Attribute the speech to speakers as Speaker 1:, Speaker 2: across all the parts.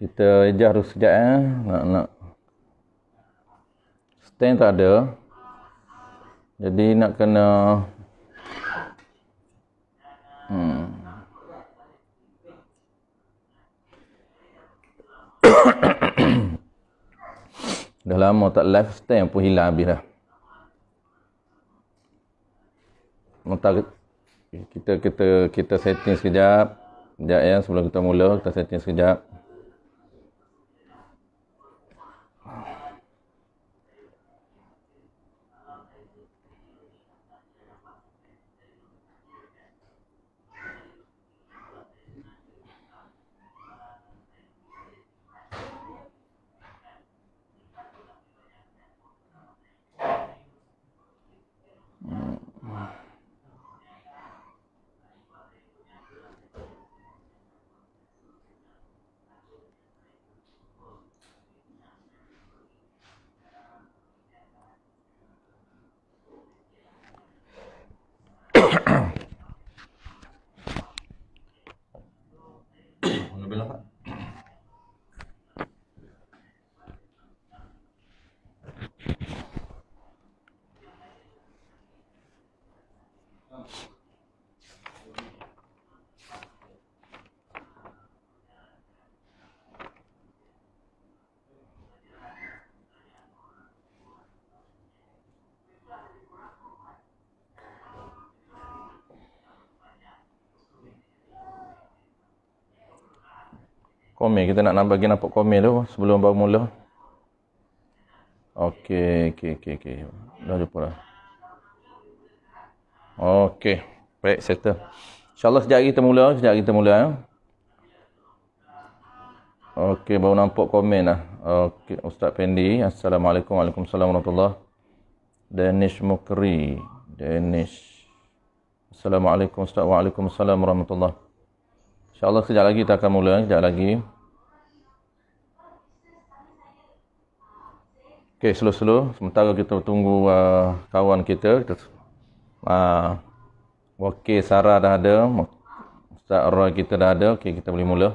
Speaker 1: Kita ejar dulu sekejap nak stand tak ada. Jadi nak kena dah lama tak live, stand pun hilang habis dah. Kita setting sekejap. Sekejap ya, sebelum kita mula kita setting sekejap. Komen, kita nak bagi nampak komen tu sebelum baru mula. Okey. Dah jumpa dah. Okey, baik, settle. InsyaAllah sekejap kita mula. Okey, baru nampak komen dah. Okey, Ustaz Pendi. Assalamualaikum. Waalaikumsalam warahmatullahi. Danish Mukri. Assalamualaikum Ustaz. Waalaikumsalam warahmatullahi. InsyaAllah sekejap lagi kita akan mula. Sekejap lagi. Okey, slow. Sementara kita tunggu kawan kita. Okey, Sarah dah ada. Ustaz Roy kita dah ada. Okey, kita boleh mula.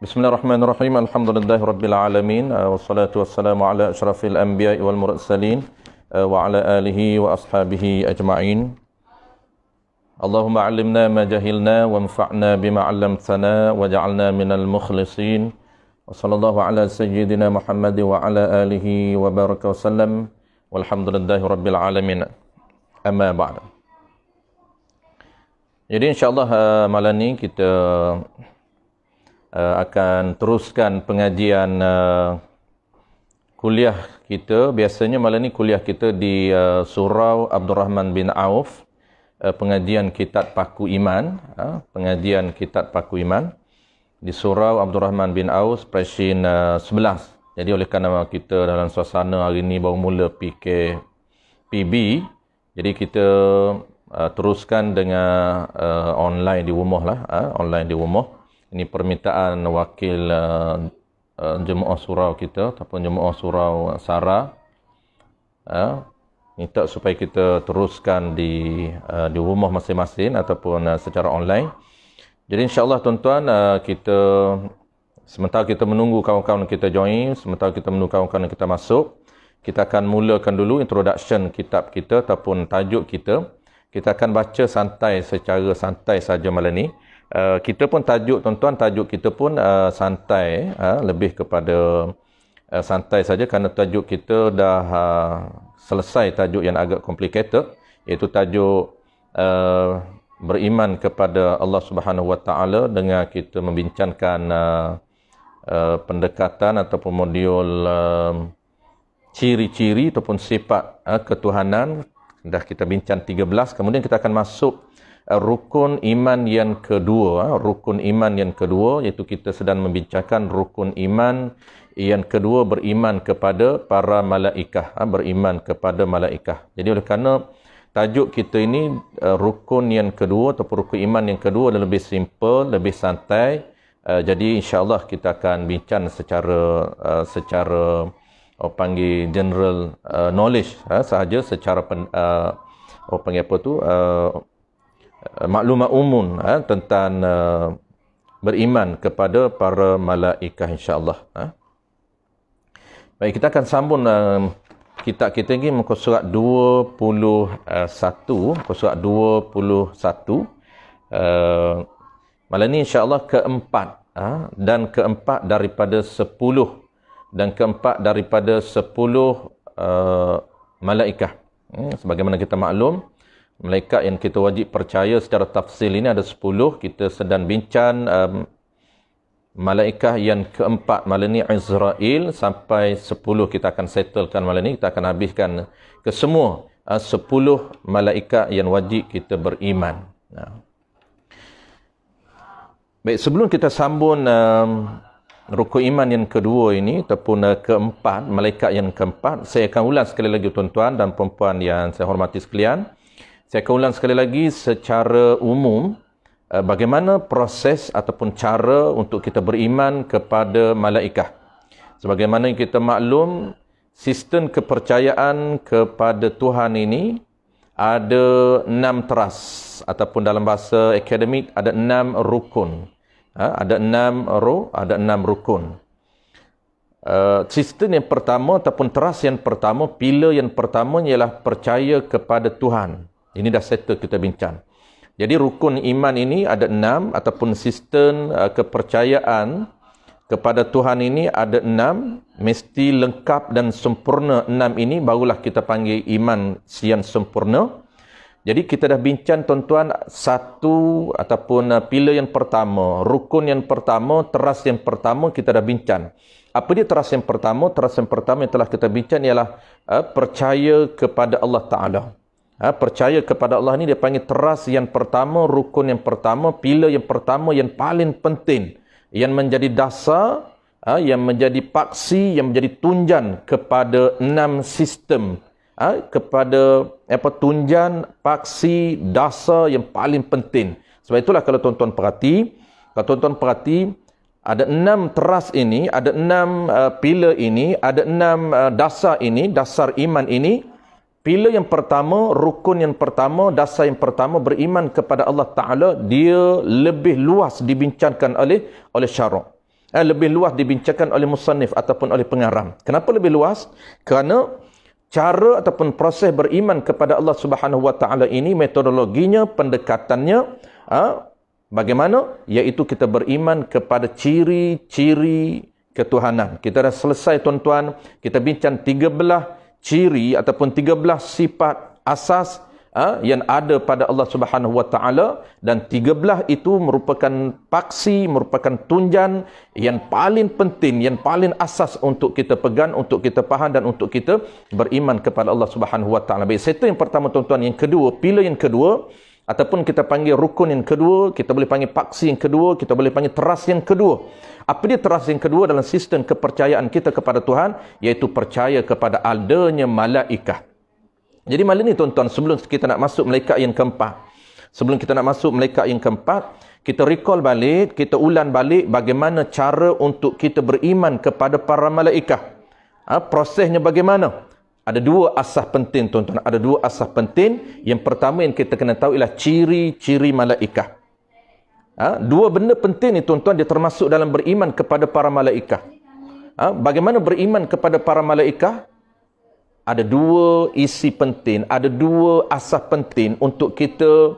Speaker 1: Bismillahirrahmanirrahim. Alhamdulillahirrabbilalamin. Wassalatu wassalamu ala asyrafil anbiya'i wal mursalin. Wa ala alihi wa ashabihi ajma'in. Allahumma alimna ma jahilna wa anfa'na bima 'allamtana wa ja'alna minal mukhlisin. Wa sallallahu ala sayyidina Muhammad wa ala alihi wa baraka wa sallam. Walhamdulillahi rabbil alamin. Amma ba'd. Jadi insyaAllah malam ni kita akan teruskan pengajian kuliah kita. Biasanya malam ni kuliah kita di Surau Abdurrahman bin Auf. Pengajian Kitab Paku Iman, pengajian Kitab Paku Iman di Surau Abdurrahman bin Auf, Preshin 11. Jadi oleh kerana kita dalam suasana hari ini baru mula PKPB, jadi kita teruskan dengan online di rumah lah, online di rumah. Ini permintaan wakil jemaah surau kita ataupun jemaah surau Sarah. Minta supaya kita teruskan di rumah masing-masing ataupun secara online. Jadi insyaAllah tuan-tuan, kita sementara kita menunggu kawan-kawan kita join, sementara kita menunggu kawan-kawan kita masuk, kita akan mulakan dulu introduction kitab kita ataupun tajuk kita. Kita akan baca secara santai saja malam ni. Kita pun tajuk tuan-tuan, tajuk kita pun santai, lebih kepada santai saja kerana tajuk kita dah selesai tajuk yang agak complicated, iaitu tajuk beriman kepada Allah Subhanahu Wa Taala dengan kita membincangkan pendekatan ataupun modul ciri-ciri ataupun sifat ketuhanan. Dah kita bincang 13, kemudian kita akan masuk rukun iman yang kedua. Rukun iman yang kedua iaitu kita sedang membincangkan rukun iman yang kedua, beriman kepada para malaikah, beriman kepada malaikah. Jadi oleh kerana tajuk kita ini rukun yang kedua ataupun rukun iman yang kedua adalah lebih simple, lebih santai. Jadi insya-Allah kita akan bincang secara panggil general knowledge sahaja, secara panggil apa tu, maklumat umum tentang beriman kepada para malaikah, insya-Allah. Baik, kita akan sambung kitab kita ini muka surat 21, muka surat 21. Malam ni insya-Allah keempat dan keempat daripada 10 dan keempat daripada 10 malaikah. Sebagaimana kita maklum, malaikat yang kita wajib percaya secara tafsil ini ada 10. Kita sedang bincang malaikah yang keempat malam ni, Izrail, sampai 10 kita akan settlekan malam ni. Kita akan habiskan ke semua 10 malaikat yang wajib kita beriman. Baik, sebelum kita sambung rukun iman yang kedua ini ataupun keempat, malaikat yang keempat, saya akan ulang sekali lagi tuan-tuan dan puan-puan yang saya hormati sekalian. Saya akan ulang sekali lagi secara umum bagaimana proses ataupun cara untuk kita beriman kepada malaikah. Sebagaimana kita maklum, sistem kepercayaan kepada Tuhan ini ada 6 teras ataupun dalam bahasa akademik ada 6 rukun. Ada 6 rukun. Sistem yang pertama ataupun teras yang pertama, pilar yang pertama ialah percaya kepada Tuhan. Ini dah settle kita bincang. Jadi rukun iman ini ada 6 ataupun sistem kepercayaan kepada Tuhan ini ada 6. Mesti lengkap dan sempurna 6 ini barulah kita panggil iman yang sempurna. Jadi kita dah bincang tuan-tuan satu ataupun pilar yang pertama, rukun yang pertama, teras yang pertama kita dah bincang. Apa dia teras yang pertama? Teras yang pertama yang telah kita bincang ialah percaya kepada Allah Ta'ala. Percaya kepada Allah ni dia panggil teras yang pertama, rukun yang pertama, pilar yang pertama yang paling penting, yang menjadi dasar, yang menjadi paksi, yang menjadi tunjan kepada 6 sistem, kepada tunjan, paksi, dasar yang paling penting. Sebab itulah kalau tuan-tuan perhati, ada 6 teras ini, ada 6 pilar ini, ada 6 dasar ini, dasar iman ini. Pilar yang pertama, rukun yang pertama, dasar yang pertama, beriman kepada Allah Ta'ala, dia lebih luas dibincangkan oleh syarak. Lebih luas dibincangkan oleh musannif ataupun oleh pengarang. Kenapa lebih luas? Kerana cara ataupun proses beriman kepada Allah Subhanahu Wa Ta'ala ini, metodologinya, pendekatannya, bagaimana? Iaitu kita beriman kepada ciri-ciri ketuhanan. Kita dah selesai tuan-tuan, kita bincang 13 ciri ataupun 13 sifat asas yang ada pada Allah Subhanahu Wa Ta'ala, dan 13 itu merupakan paksi, merupakan tunjan yang paling penting, yang paling asas untuk kita pegang, untuk kita faham dan untuk kita beriman kepada Allah Subhanahu Wa Ta'ala. Baik, itu yang pertama tuan-tuan. Yang kedua, pilar yang kedua ataupun kita panggil rukun yang kedua, kita boleh panggil paksi yang kedua, kita boleh panggil teras yang kedua. Apa dia teras yang kedua dalam sistem kepercayaan kita kepada Tuhan? Iaitu percaya kepada adanya malaikah. Jadi malam ni tuan-tuan, sebelum kita nak masuk malaikat yang keempat, kita recall balik, kita ulang balik bagaimana cara untuk kita beriman kepada para malaikah. Prosesnya bagaimana? Ada 2 asas penting tuan-tuan, ada 2 asas penting. Yang pertama yang kita kena tahu ialah ciri-ciri malaikah. 2 benda penting ni tuan-tuan, dia termasuk dalam beriman kepada para malaikah. Bagaimana beriman kepada para malaikah? Ada 2 isi penting, ada 2 asas penting untuk kita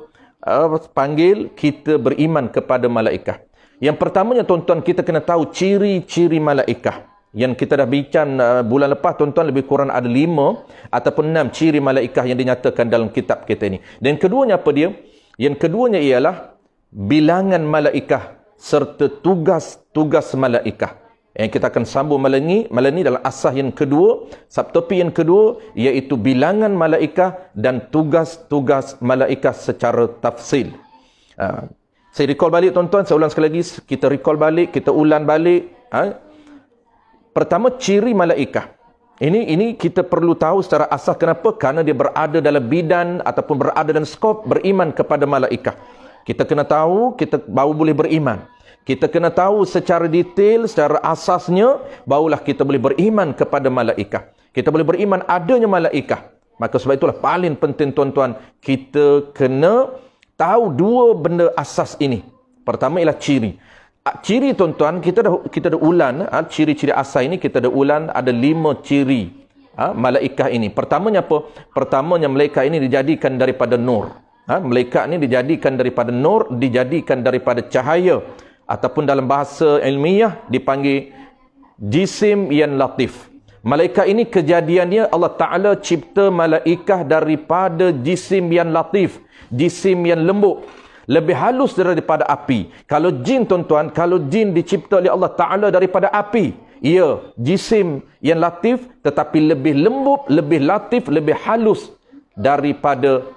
Speaker 1: panggil kita beriman kepada malaikah. Yang pertamanya tuan-tuan, kita kena tahu ciri-ciri malaikah. Yang kita dah bincang bulan lepas tuan-tuan, lebih kurang ada 5 ataupun 6 ciri malaikah yang dinyatakan dalam kitab kita ini. Dan keduanya apa dia? Yang keduanya ialah bilangan malaikah serta tugas-tugas malaikah. Yang kita akan sambung malam ni dalam asas yang kedua, subtopik yang kedua, iaitu bilangan malaikah dan tugas-tugas malaikah secara tafsil. Saya recall balik tuan-tuan, saya ulang sekali lagi, kita recall balik, kita ulang balik. Pertama, ciri malaikah. Ini kita perlu tahu secara asas. Kenapa? Kerana dia berada dalam bidan ataupun berada dalam skop beriman kepada malaikah. Kita kena tahu, kita baru boleh beriman. Kita kena tahu secara detail, secara asasnya, barulah kita boleh beriman kepada malaikah. Kita boleh beriman adanya malaikah. Maka sebab itulah paling penting tuan-tuan, kita kena tahu 2 benda asas ini. Pertama ialah ciri. ciri tuan-tuan, kita dah ulan ciri-ciri asal ini, kita dah ulan ada 5 ciri malaikah ini. Pertamanya apa? Pertamanya malaikat ini dijadikan daripada nur. Malaikat ini dijadikan daripada nur, dijadikan daripada cahaya, ataupun dalam bahasa ilmiah dipanggil jisim yang latif. Malaikat ini kejadiannya Allah Ta'ala cipta malaikah daripada jisim yang latif, jisim yang lembut, lebih halus daripada api. Kalau jin tuan-tuan, kalau jin dicipta oleh Allah Ta'ala daripada api, ia jisim yang latif tetapi lebih lembut, lebih latif, lebih halus daripada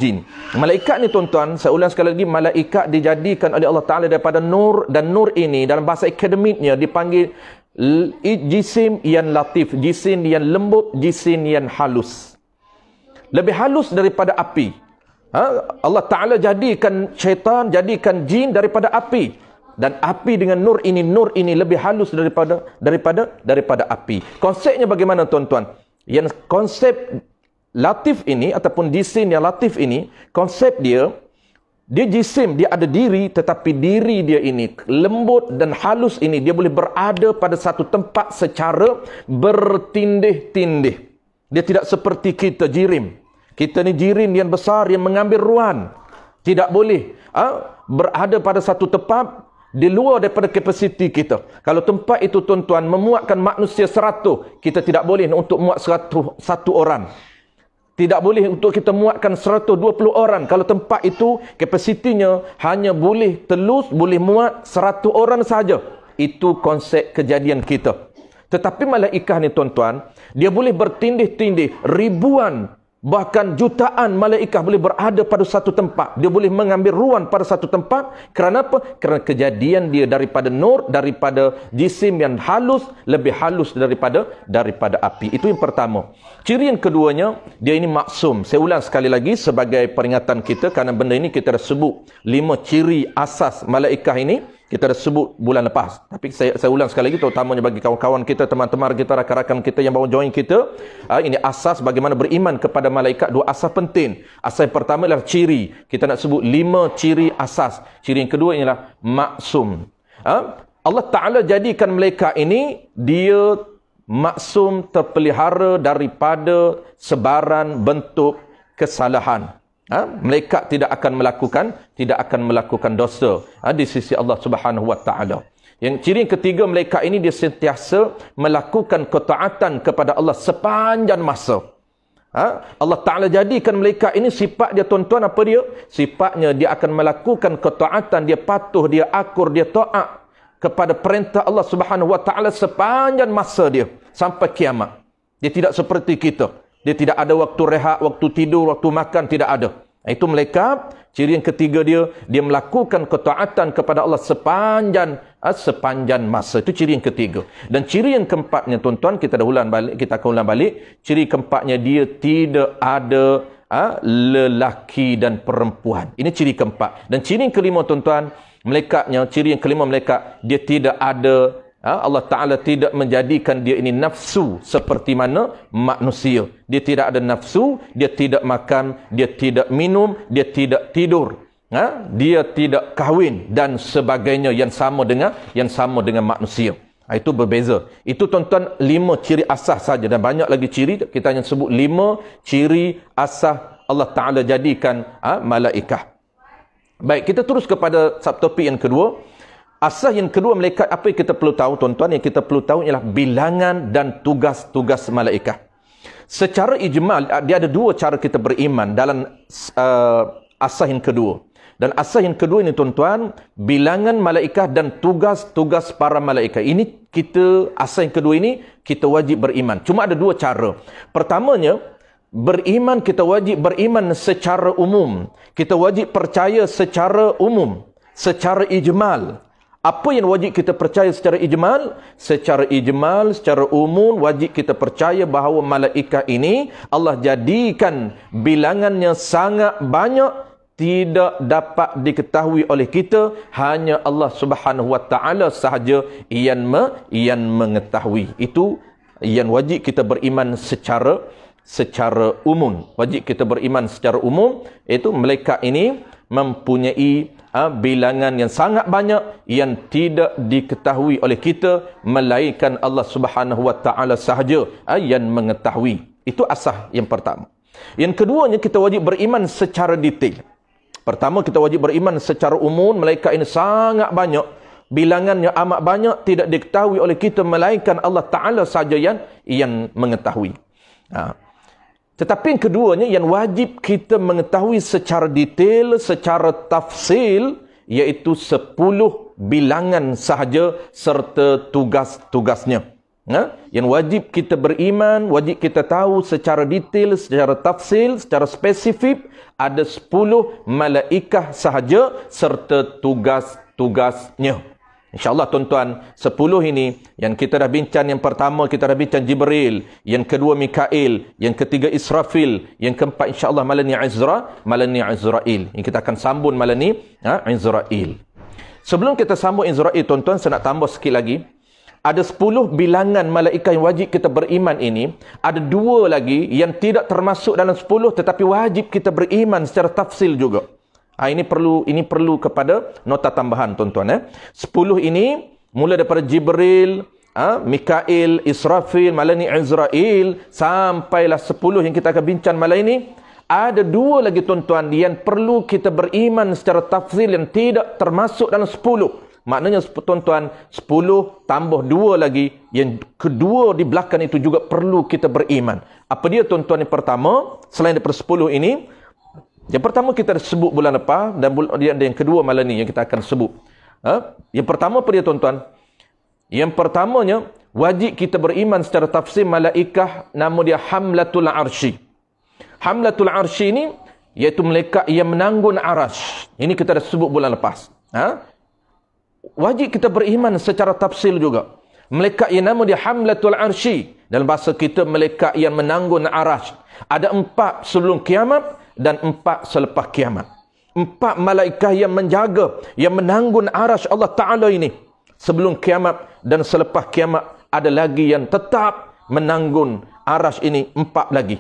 Speaker 1: jin. Malaikat ni tuan-tuan, saya ulang sekali lagi, malaikat dijadikan oleh Allah Ta'ala daripada nur, dan nur ini dalam bahasa akademiknya dipanggil jisim yang latif, jisim yang lembut, jisim yang halus. Lebih halus daripada api. Allah Ta'ala jadikan syaitan, jadikan jin daripada api. Dan api dengan nur ini lebih halus daripada api. Konsepnya bagaimana tuan-tuan? Yang konsep latif ini ataupun jisim yang latif ini, konsep dia jisim, dia ada diri, tetapi diri dia ini lembut dan halus ini, dia boleh berada pada satu tempat secara bertindih-tindih. Dia tidak seperti kita jirim. Kita ni jirim yang besar yang mengambil ruang. Tidak boleh berada pada satu tempat di luar daripada kapasiti kita. Kalau tempat itu tuan-tuan memuatkan manusia 100, kita tidak boleh untuk muat 101 orang. Tidak boleh untuk kita muatkan 120 orang. Kalau tempat itu kapasitinya hanya boleh boleh muat 100 orang saja. Itu konsep kejadian kita. Tetapi malaikat ni tuan-tuan, dia boleh bertindih-tindih, ribuan, bahkan jutaan malaikat boleh berada pada satu tempat. Dia boleh mengambil ruang pada satu tempat. Kerana apa? Kerana kejadian dia daripada nur, daripada jisim yang halus, lebih halus daripada api. Itu yang pertama. Ciri yang keduanya, dia ini maksum. Saya ulang sekali lagi sebagai peringatan kita, kerana benda ini kita dah sebut 5 ciri asas malaikah ini. Kita dah sebut bulan lepas. Tapi saya ulang sekali lagi, terutamanya bagi kawan-kawan kita, teman-teman kita, rakan-rakan kita yang baru join kita. Ini asas bagaimana beriman kepada malaikat. 2 asas penting. Asas yang pertama adalah ciri. Kita nak sebut 5 ciri asas. Ciri yang kedua ialah maksum. Allah Ta'ala jadikan malaikat ini, dia maksum, terpelihara daripada sebaran bentuk kesalahan. Malaikat tidak akan melakukan dosa di sisi Allah Subhanahu wa taala. Yang ciri yang ketiga, malaikat ini dia sentiasa melakukan ketaatan kepada Allah sepanjang masa. Allah Ta'ala jadikan malaikat ini sifat dia tuan-tuan apa dia? Sifatnya dia akan melakukan ketaatan, dia patuh, dia akur, dia taat kepada perintah Allah Subhanahu wa taala sepanjang masa dia sampai kiamat. Dia tidak seperti kita. Dia tidak ada waktu rehat, waktu tidur, waktu makan, tidak ada. Itu malaikat. Ciri yang ketiga dia melakukan ketaatan kepada Allah sepanjang masa. Itu ciri yang ketiga. Dan ciri yang keempatnya tuan-tuan, kita akan ulang balik. Ciri keempatnya, dia tidak ada lelaki dan perempuan. Ini ciri keempat. Dan ciri yang kelima tuan-tuan, ciri yang kelima malaikat, dia tidak ada, Allah Ta'ala tidak menjadikan dia ini nafsu seperti mana manusia. Dia tidak ada nafsu, dia tidak makan, dia tidak minum, dia tidak tidur, dia tidak kahwin dan sebagainya yang sama dengan manusia. Itu berbeza. Itu tuan-tuan 5 ciri asas saja, dan banyak lagi ciri. Kita hanya sebut 5 ciri asas Allah Ta'ala jadikan malaikat. Baik, kita terus kepada subtopik yang kedua. Asas yang kedua malaikat, apa yang kita perlu tahu tuan-tuan? Yang kita perlu tahu ialah bilangan dan tugas-tugas malaikat. Secara ijmal, dia ada 2 cara kita beriman dalam asas yang kedua. Dan asas yang kedua ini tuan-tuan, bilangan malaikat dan tugas-tugas para malaikat. Ini asas yang kedua ini kita wajib beriman. Cuma ada 2 cara. Pertamanya, beriman, kita wajib beriman secara umum. Kita wajib percaya secara umum, secara ijmal. Apa yang wajib kita percaya secara ijmal? Secara ijmal, secara umum, wajib kita percaya bahawa malaikat ini Allah jadikan bilangannya sangat banyak, tidak dapat diketahui oleh kita, hanya Allah Subhanahu wa taala sahaja yang mengetahui. Itu yang wajib kita beriman secara umum. Wajib kita beriman secara umum, iaitu malaikat ini mempunyai bilangan yang sangat banyak yang tidak diketahui oleh kita, melainkan Allah Subhanahu wa taala sahaja yang mengetahui. Itu asas yang pertama. Yang keduanya, kita wajib beriman secara detail. Pertama, kita wajib beriman secara umum, malaikat ini sangat banyak, bilangannya amat banyak, tidak diketahui oleh kita, melainkan Allah taala sahaja yang mengetahui. Tetapi yang keduanya, yang wajib kita mengetahui secara detail, secara tafsil, iaitu 10 bilangan sahaja serta tugas-tugasnya. Yang wajib kita beriman, wajib kita tahu secara detail, secara tafsil, secara spesifik, ada 10 malaikah sahaja serta tugas-tugasnya. InsyaAllah tuan-tuan, 10 ini yang kita dah bincang. Yang pertama kita dah bincang Jibril, yang kedua Mikail, yang ketiga Israfil, yang keempat insyaAllah malam ni Azrail. Yang kita akan sambung malam ni Azrail. Sebelum kita sambung Azrail, tuan-tuan, saya nak tambah sikit lagi. Ada 10 bilangan malaikat yang wajib kita beriman ini. Ada 2 lagi yang tidak termasuk dalam 10, tetapi wajib kita beriman secara tafsil juga. Ini perlu kepada nota tambahan, tuan-tuan. 10 ini mula daripada Jibril, Mikail, Israfil, malam ni Azrail, sampailah 10 yang kita akan bincang malam ini. Ada 2 lagi, tuan-tuan, yang perlu kita beriman secara tafsil yang tidak termasuk dalam 10. Maknanya, tuan-tuan, 10 tambah 2 lagi, yang kedua di belakang itu juga perlu kita beriman. Apa dia, tuan-tuan? Yang pertama, selain daripada 10 ini, yang pertama kita dah sebut bulan lepas, dan yang kedua malam ni yang kita akan sebut. Yang pertama apa dia, tuan-tuan? Yang pertamanya, wajib kita beriman secara tafsir malaikah, nama dia Hamlatul Arsy. Hamlatul Arsy ini iaitu malaikat yang menanggung arasy. Ini kita dah sebut bulan lepas. Wajib kita beriman secara tafsir juga. Malaikat yang nama dia Hamlatul Arsy, dalam bahasa kita malaikat yang menanggung arasy. Ada 4 sebelum kiamat dan 4 selepas kiamat. 4 malaikat yang menjaga, yang menanggung arasy Allah Ta'ala ini sebelum kiamat dan selepas kiamat. Ada lagi yang tetap menanggung arasy ini, 4 lagi.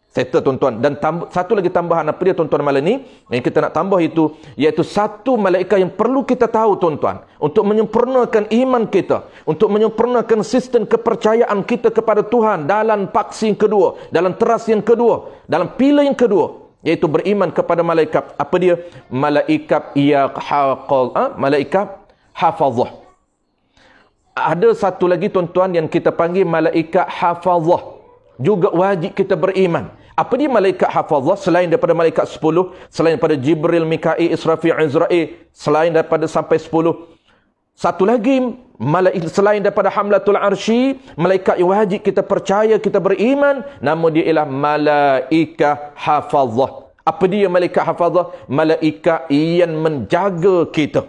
Speaker 1: Settle, tuan-tuan. Dan satu lagi tambahan, apa dia, tuan-tuan, malam ni yang kita nak tambah itu, iaitu 1 malaikat yang perlu kita tahu, tuan-tuan, untuk menyempurnakan iman kita, untuk menyempurnakan sistem kepercayaan kita kepada Tuhan dalam paksi yang kedua, dalam teras yang kedua, dalam pilar yang kedua, iaitu beriman kepada malaikat. Apa dia? Malaikat malaikat hafazah. Ada satu lagi, tuan-tuan, yang kita panggil malaikat hafazah, juga wajib kita beriman. Apa dia malaikat hafazah? Selain daripada malaikat 10, selain daripada Jibril, Mikail, Israfil, Azrail, selain daripada sampai 10, satu lagi malaikat selain daripada Hamlatul Arsy, malaikat yang wajib kita percaya, kita beriman, nama dia ialah malaikat hafazah. Apa dia malaikat hafazah? Malaikat yang menjaga kita.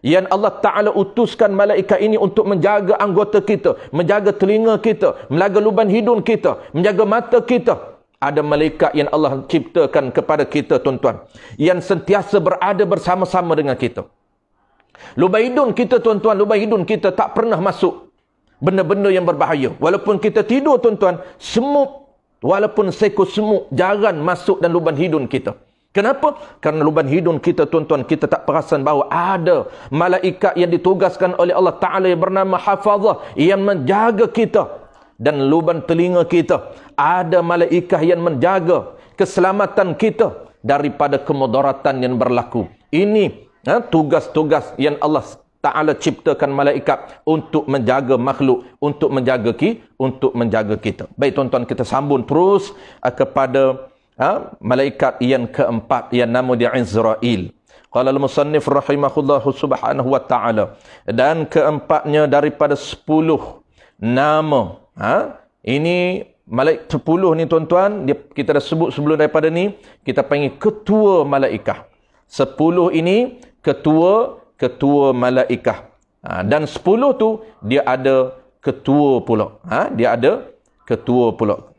Speaker 1: Yang Allah Ta'ala utuskan malaikat ini untuk menjaga anggota kita, menjaga telinga kita, menjaga lubang hidung kita, menjaga mata kita. Ada malaikat yang Allah ciptakan kepada kita, tuan-tuan, yang sentiasa berada bersama-sama dengan kita. Lubang hidung kita, tuan-tuan, lubang hidung kita tak pernah masuk benda-benda yang berbahaya. Walaupun kita tidur, tuan-tuan, semut, walaupun seekor semut jarang masuk dalam lubang hidung kita. Kenapa? Kerana lubang hidung kita, tuan-tuan, kita tak perasan bahawa ada malaikat yang ditugaskan oleh Allah Ta'ala yang bernama Hafazah, yang menjaga kita. Dan lubang telinga kita, ada malaikat yang menjaga keselamatan kita daripada kemudaratan yang berlaku. Ini tugas-tugas yang Allah Ta'ala ciptakan malaikat untuk menjaga makhluk, untuk menjaga kita. Baik, tuan-tuan, kita sambung terus kepada malaikat yang keempat, yang nama dia Azrail. Qala al-musannif rahimahullahu subhanahu wa ta'ala. Dan keempatnya daripada 10 nama. Ini malaikat 10 ni, tuan-tuan, kita dah sebut sebelum daripada ni, kita panggil ketua malaikat. 10 ini ketua malaikat. Dan 10 tu dia ada ketua pula. Dia ada ketua pula.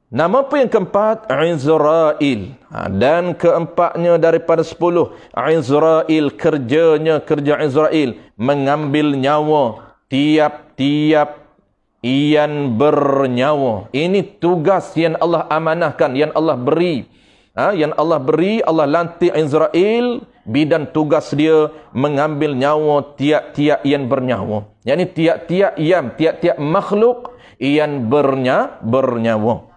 Speaker 1: Nama apa yang keempat? Azrail. Dan keempatnya daripada 10, Azrail, kerja Azrail mengambil nyawa tiap-tiap yang bernyawa. Ini tugas yang Allah amanahkan, yang Allah beri yang Allah beri, Allah lantik Israel, bidan tugas dia mengambil nyawa tiap-tiap yang bernyawa. Yani tiap-tiap makhluk yang bernyawa.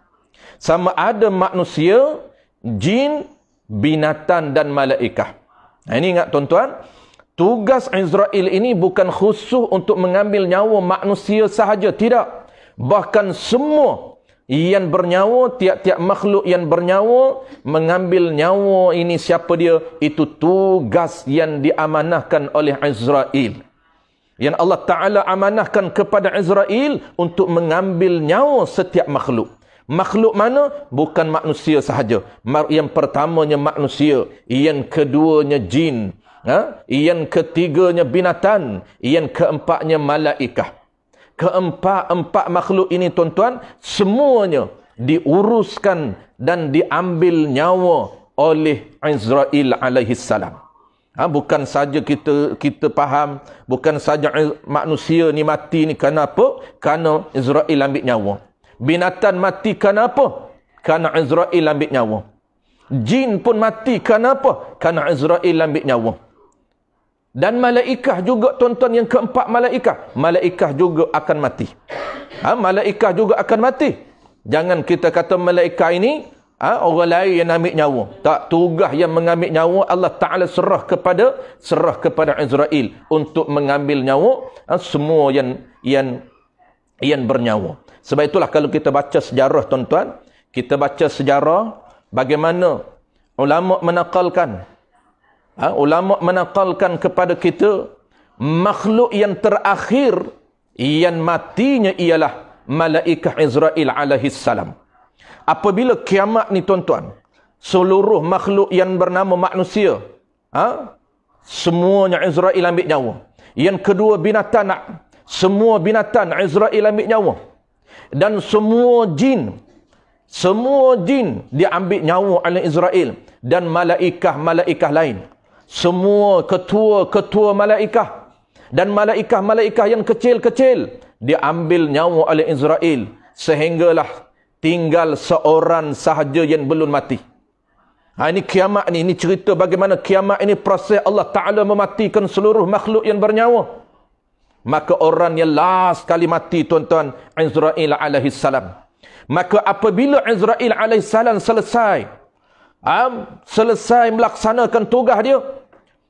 Speaker 1: Sama ada manusia, jin, binatang dan malaikat. Ini ingat tuan-tuan, tugas Israel ini bukan khusus untuk mengambil nyawa manusia sahaja, tidak. Bahkan semua yang bernyawa, tiap-tiap makhluk yang bernyawa, mengambil nyawa ini siapa dia? Itu tugas yang diamanahkan oleh Israel. Yang Allah Ta'ala amanahkan kepada Israel untuk mengambil nyawa setiap makhluk. Makhluk mana? Bukan manusia sahaja. Yang pertamanya manusia, yang keduanya jin, yang ketiganya binatang, yang keempatnya malaikat. Keempat makhluk ini tuan-tuan, semuanya diuruskan dan diambil nyawa oleh Israel alaihissalam. Bukan saja kita faham, bukan saja manusia ni mati ni kenapa? Kerana Israel ambil nyawa. Binatang mati kenapa? Kerana Israel ambil nyawa. Jin pun mati kenapa? Kerana Israel ambil nyawa. Dan malaikat juga tuan-tuan, yang keempat malaikat juga akan mati. Malaikat juga akan mati. Jangan kita kata malaikat ini orang lain yang ambil nyawa. Tak, tugas yang mengambil nyawa Allah Ta'ala serah kepada Israel untuk mengambil nyawa semua yang bernyawa. Sebab itulah kalau kita baca sejarah tuan-tuan, kita baca sejarah bagaimana ulama menakalkan kepada kita makhluk yang terakhir yang matinya ialah malaikat Israel alaihissalam. Apabila kiamat ni tuan-tuan, seluruh makhluk yang bernama manusia, semuanya Israel ambil nyawa. Yang kedua binatang, semua binatang Israel ambil nyawa. Dan semua jin diambil nyawa oleh Israel. Dan malaikat lain. Semua ketua malaikat dan malaikat yang kecil-kecil diambil nyawa oleh Israel, sehinggalah tinggal seorang sahaja yang belum mati. Ini kiamat ni, ini cerita bagaimana kiamat ini proses Allah Ta'ala mematikan seluruh makhluk yang bernyawa. Maka orang yang last kali mati tuan-tuan, Israel alaihissalam. Maka apabila Israel alaihissalam selesai melaksanakan tugas dia,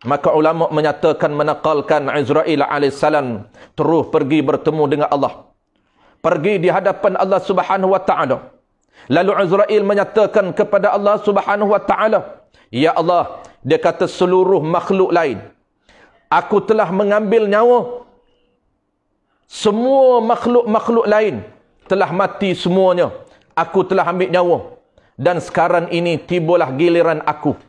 Speaker 1: maka ulama menakalkan Israel alaihissalam terus pergi bertemu dengan Allah. Pergi di hadapan Allah Subhanahu wa taala. Lalu Israel menyatakan kepada Allah Subhanahu wa taala, "Ya Allah," dia kata, "seluruh makhluk lain aku telah mengambil nyawa. Semua makhluk lain telah mati semuanya. Aku telah ambil nyawa. Dan sekarang ini tibalah giliran aku."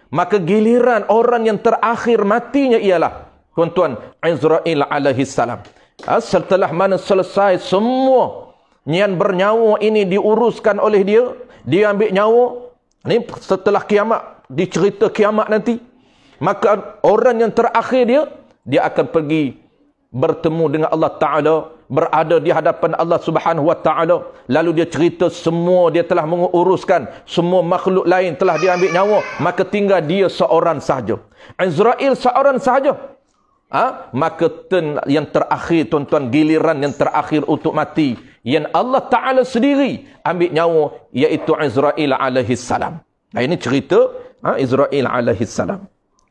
Speaker 1: Maka giliran orang yang terakhir matinya ialah tuan-tuan Israel alaihissalam. Setelah mana selesai semua yang bernyawa ini diuruskan oleh dia ambil nyawa. Ini setelah kiamat, dicerita kiamat nanti. Maka orang yang terakhir dia akan pergi bertemu dengan Allah Ta'ala, berada di hadapan Allah Subhanahu wa taala. Lalu dia cerita semua dia telah menguruskan, semua makhluk lain telah diambil nyawa, maka tinggal dia seorang sahaja. Israel seorang sahaja. Maka yang terakhir tuan-tuan, giliran yang terakhir untuk mati, yang Allah Ta'ala sendiri ambil nyawa, iaitu Israel alaihissalam. Ini cerita Israel alaihissalam.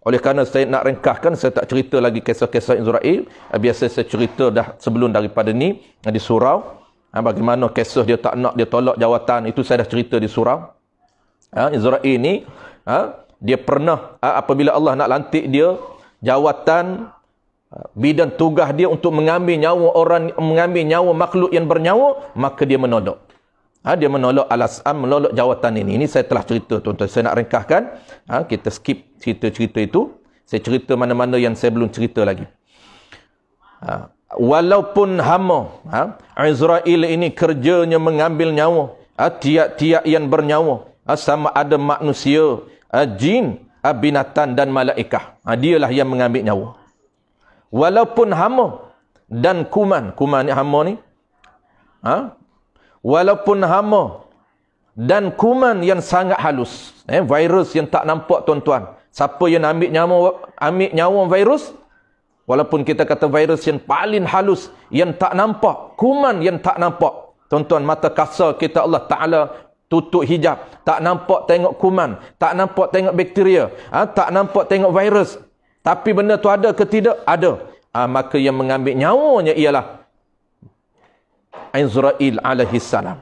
Speaker 1: Oleh kerana saya nak ringkaskan, saya tak cerita lagi kisah-kisah Israel. Biasa saya cerita dah sebelum daripada ni di surau. Bagaimana kisah dia tak nak, dia tolak jawatan, itu saya dah cerita di surau. Israel ni dia pernah apabila Allah nak lantik dia jawatan, bidang tugas dia untuk mengambil nyawa makhluk yang bernyawa, maka dia menolak. Dia menolak menolak jawatan ini. Ini saya telah cerita tuan-tuan. Saya nak ringkaskan. Kita skip cerita-cerita itu. Saya cerita mana-mana yang saya belum cerita lagi. Walaupun hama, Israel ini kerjanya mengambil nyawa tiap-tiap yang bernyawa, sama ada manusia, jin, binatang dan malaikat. Dialah yang mengambil nyawa. Walaupun hama dan kuman ni hama ni, walaupun hama dan kuman yang sangat halus. Virus yang tak nampak tuan-tuan. Siapa yang ambil nyawa virus, walaupun kita kata virus yang paling halus, yang tak nampak, kuman yang tak nampak. Tuan-tuan, mata kasar kita Allah Ta'ala tutup hijab. Tak nampak tengok kuman, tak nampak tengok bakteria, tak nampak tengok virus. Tapi benda tu ada ke tidak? Ada. Maka yang mengambil nyawanya ialah Azrail alaihi salam.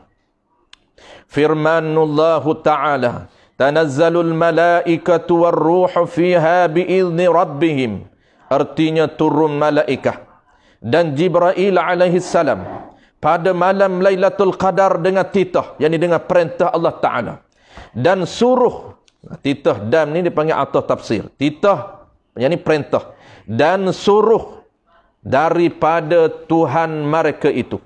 Speaker 1: Firmanullahu Ta'ala, tanazzalul malaikatu warruhu fiha biizni rabbihim. Artinya turun malaikah dan Jibril alaihi salam pada malam Lailatul Qadar dengan titah, yakni dengan perintah Allah Ta'ala. Dan suruh, titah dam ni dipanggil atau tafsir. Titah, yakni perintah. Dan suruh daripada Tuhan mereka itu.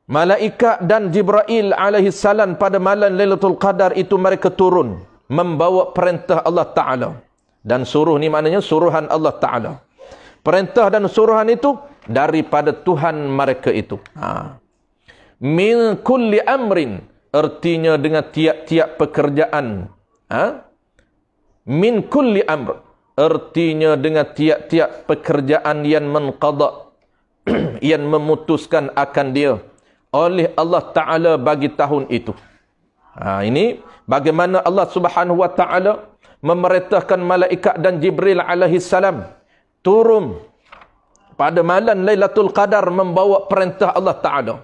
Speaker 1: Malaikat dan Jibril alaihi salam pada malam Lailatul Qadar itu mereka turun membawa perintah Allah Ta'ala. Dan suruh ni maknanya suruhan Allah Ta'ala. Perintah dan suruhan itu daripada Tuhan mereka itu. Min kulli amrin, artinya dengan tiap-tiap pekerjaan. Min kulli amr, artinya dengan tiap-tiap pekerjaan yang menqada, yang memutuskan akan dia oleh Allah Ta'ala bagi tahun itu. Ini bagaimana Allah Subhanahu Wa Ta'ala memerintahkan malaikat dan Jibril alaihi salam turun pada malam Lailatul Qadar membawa perintah Allah Ta'ala.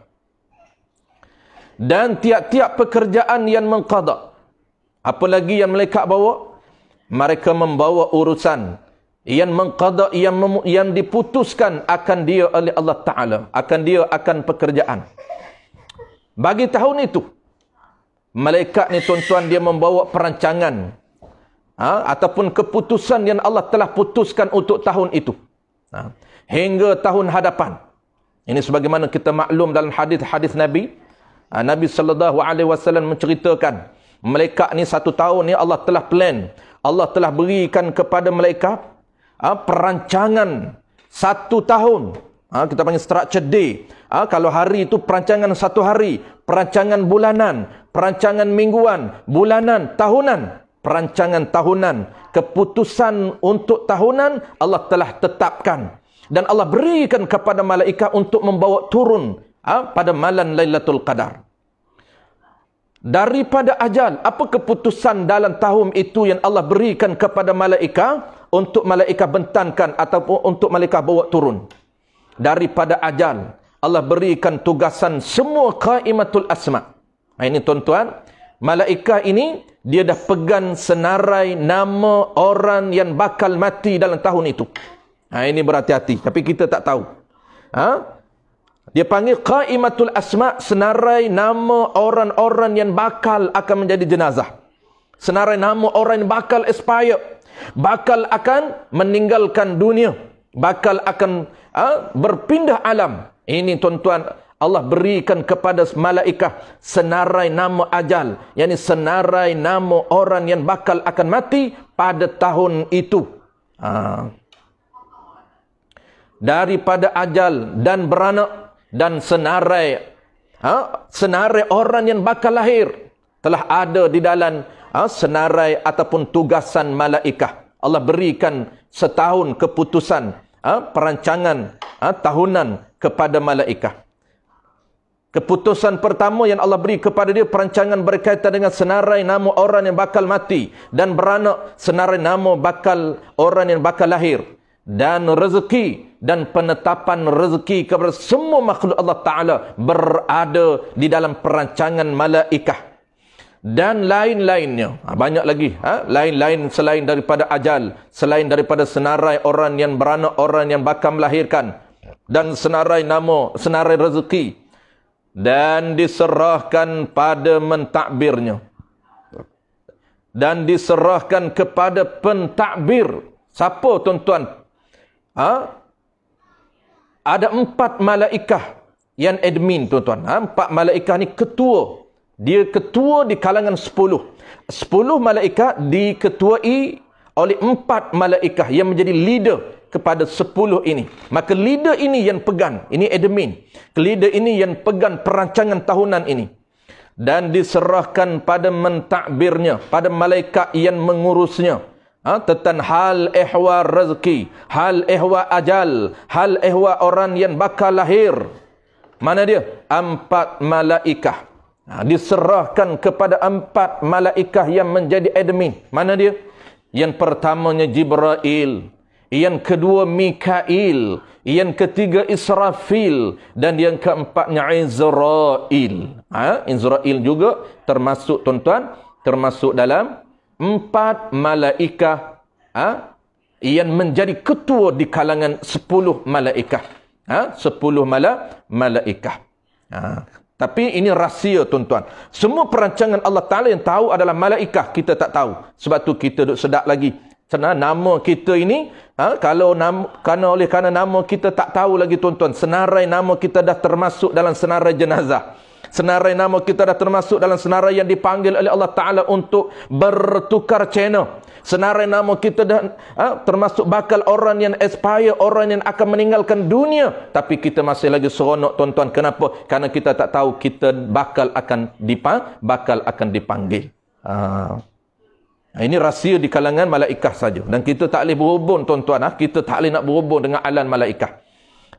Speaker 1: Dan tiap-tiap pekerjaan yang mengqada. Apa lagi yang malaikat bawa? Mereka membawa urusan yang mengqada, yang diputuskan akan dia oleh Allah Ta'ala. Akan dia, akan pekerjaan. Bagi tahun itu, malaikat ni tuan-tuan, dia membawa perancangan. Ataupun keputusan yang Allah telah putuskan untuk tahun itu. Hingga tahun hadapan. Ini sebagaimana kita maklum dalam hadis-hadis Nabi. Nabi SAW menceritakan, malaikat ni satu tahun ni Allah telah plan. Allah telah berikan kepada malaikat perancangan satu tahun. Kita panggil structure day. Kalau hari itu perancangan satu hari, perancangan bulanan, perancangan mingguan, bulanan, tahunan. Perancangan tahunan, keputusan untuk tahunan Allah telah tetapkan. Dan Allah berikan kepada malaikat untuk membawa turun pada malam Lailatul Qadar. Daripada ajal, apa keputusan dalam tahun itu yang Allah berikan kepada malaikat untuk malaikat bentankan ataupun untuk malaikat bawa turun? Daripada ajal, Allah berikan tugasan semua qaimatul asma. Ini tuan-tuan, malaikat ini dia dah pegang senarai nama orang yang bakal mati dalam tahun itu. Ini berhati-hati. Tapi kita tak tahu. Dia panggil qaimatul asma, senarai nama orang-orang yang bakal akan menjadi jenazah. Senarai nama orang yang bakal expire. Bakal akan meninggalkan dunia. Bakal akan berpindah alam. Ini tuan-tuan, Allah berikan kepada malaikat senarai nama ajal, yakni senarai nama orang yang bakal akan mati pada tahun itu. Daripada ajal dan beranak dan senarai orang yang bakal lahir telah ada di dalam senarai ataupun tugasan malaikat. Allah berikan setahun keputusan perancangan tahunan kepada malaikat. Keputusan pertama yang Allah beri kepada dia, perancangan berkaitan dengan senarai nama orang yang bakal mati dan beranak, senarai nama bakal orang yang bakal lahir, dan rezeki dan penetapan rezeki kepada semua makhluk Allah Ta'ala berada di dalam perancangan malaikat. Dan lain-lainnya, banyak lagi, lain-lain selain daripada ajal, selain daripada senarai orang yang beranak, orang yang bakal melahirkan, dan senarai nama, senarai rezeki, dan diserahkan pada mentadbirnya, dan diserahkan kepada pentadbir. Siapa tuan-tuan? Ada 4 malaikat yang admin tuan-tuan. 4 malaikat ni ketua. Dia ketua di kalangan 10. 10 malaikat diketuai oleh 4 malaikat yang menjadi leader, kepada 10 ini. Maka leader ini yang pegang, ini admin. Leader ini yang pegang perancangan tahunan ini. Dan diserahkan pada mentadbirnya, pada malaikat yang mengurusnya. Tentang hal ehwal rezeki, hal ehwal ajal, hal ehwal orang yang bakal lahir. Mana dia? 4 malaikah. Diserahkan kepada 4 malaikah yang menjadi admin. Mana dia? Yang pertamanya Jibril, yang kedua Mikail, yang ketiga Israfil, dan yang keempatnya Izrail. Izrail juga termasuk, tuan-tuan, termasuk dalam 4 malaikah yang menjadi ketua di kalangan 10 malaikah. 10 malaikah. Tapi ini rahsia, tuan-tuan. Semua perancangan Allah Ta'ala yang tahu adalah malaikah, kita tak tahu. Sebab tu kita duk sedap lagi. Nama kita ini, kerana nama kita tak tahu lagi, tuan-tuan. Senarai nama kita dah termasuk dalam senarai jenazah. Senarai nama kita dah termasuk dalam senarai yang dipanggil oleh Allah Ta'ala untuk bertukar channel. Senarai nama kita dah termasuk bakal orang yang expire, orang yang akan meninggalkan dunia. Tapi kita masih lagi seronok, tuan-tuan. Kenapa? Kerana kita tak tahu kita bakal akan dipanggil. Ini rahsia di kalangan malaikah saja. Dan kita tak boleh berhubung, tuan-tuan. Kita tak boleh nak berhubung dengan alam malaikah.